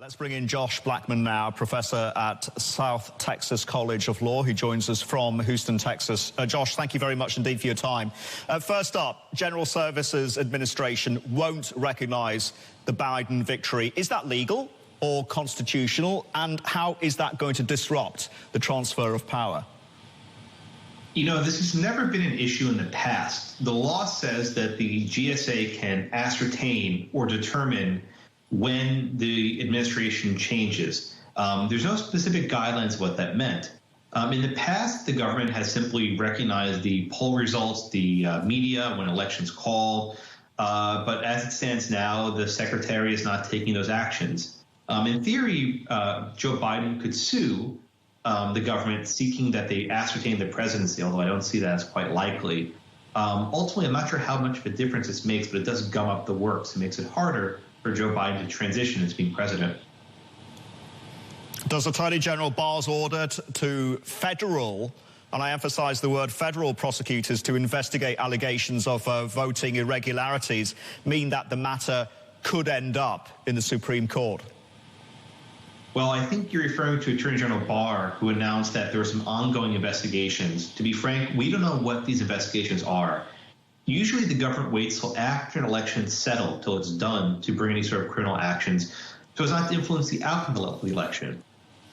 Let's bring in Josh Blackman now, professor at South Texas College of Law, who joins us from Houston, Texas. Josh, thank you very much indeed for your time. First up, General Services Administration won't recognize the Biden victory. Is that legal or constitutional? And how is that going to disrupt the transfer of power? You know, this has never been an issue in the past. The law says that the GSA can ascertain or determine when the administration changes. There's no specific guidelines of what that meant. In the past, the government has simply recognized the poll results, the media when elections call, but as it stands now, the secretary is not taking those actions. In theory, Joe Biden could sue the government seeking that they ascertain the presidency, although I don't see that as quite likely. Ultimately, I'm not sure how much of a difference this makes, but it does gum up the works. It makes it harder for Joe Biden to transition as being president. Does Attorney General Barr's order to federal, and I emphasize the word federal, prosecutors to investigate allegations of voting irregularities mean that the matter could end up in the Supreme Court? Well, I think you're referring to Attorney General Barr, who announced that there were some ongoing investigations. To be frank, we don't know what these investigations are. Usually the government waits till after an election is settled, till it's done, to bring any sort of criminal actions so as not to influence the outcome of the election.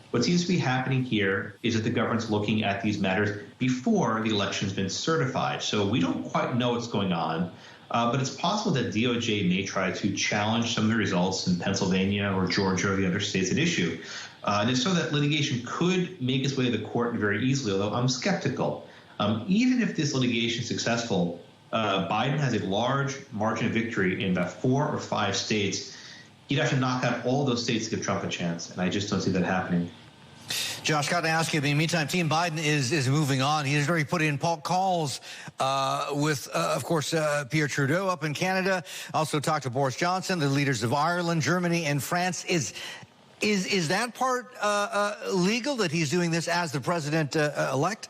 What seems to be happening here is that the government's looking at these matters before the election's been certified. So we don't quite know what's going on, but it's possible that DOJ may try to challenge some of the results in Pennsylvania or Georgia or the other states at issue. And if so, that litigation could make its way to the court very easily, although I'm skeptical. Even if this litigation is successful, Biden has a large margin of victory in about 4 or 5 states. He'd have to knock out all those states to give Trump a chance, and I just don't see that happening. Josh, got to ask you, in the meantime, Team Biden is moving on. He has already put in calls with, of course, Pierre Trudeau up in Canada. Also talked to Boris Johnson, the leaders of Ireland, Germany, and France. Is that part legal, that he's doing this as the president-elect?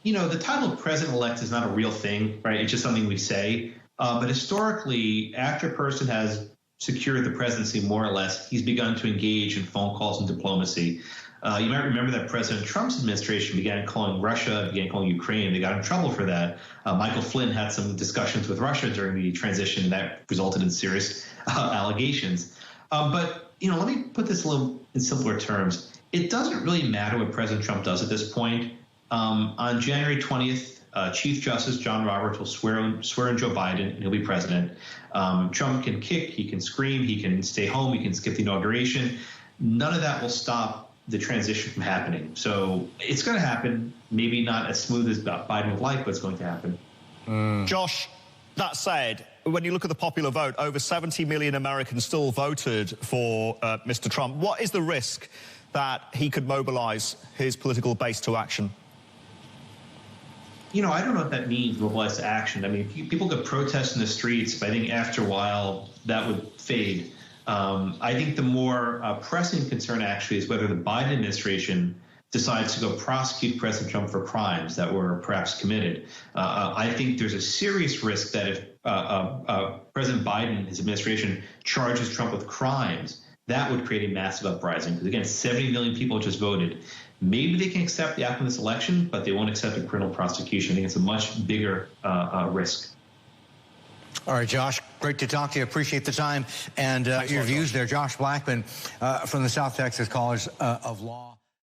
You know, the title of president-elect is not a real thing, right? It's just something we say. But historically, after a person has secured the presidency, more or less, he's begun to engage in phone calls and diplomacy. You might remember that President Trump's administration began calling Russia, began calling Ukraine. They got in trouble for that. Michael Flynn had some discussions with Russia during the transition that resulted in serious allegations. But, you know, let me put this a little in simpler terms. It doesn't really matter what President Trump does at this point. On January 20th, Chief Justice John Roberts will swear in Joe Biden, and he'll be president. Trump can kick, he can scream, he can stay home, he can skip the inauguration. None of that will stop the transition from happening. So it's going to happen, maybe not as smooth as Biden would like, but it's going to happen. Josh, that said, when you look at the popular vote, over 70 million Americans still voted for Mr. Trump. What is the risk that he could mobilize his political base to action? You know, I don't know what that means, mobilize to action. I mean, people could protest in the streets, but I think after a while that would fade. I think the more pressing concern actually is whether the Biden administration decides to go prosecute President Trump for crimes that were perhaps committed. I think there's a serious risk that if President Biden and his administration charges Trump with crimes, that would create a massive uprising. Because again, 70 million people just voted. Maybe they can accept the outcome of this election, but they won't accept a criminal prosecution. I think it's a much bigger risk. All right, Josh, great to talk to you. Appreciate the time and your views there. Josh Blackman from the South Texas College of Law.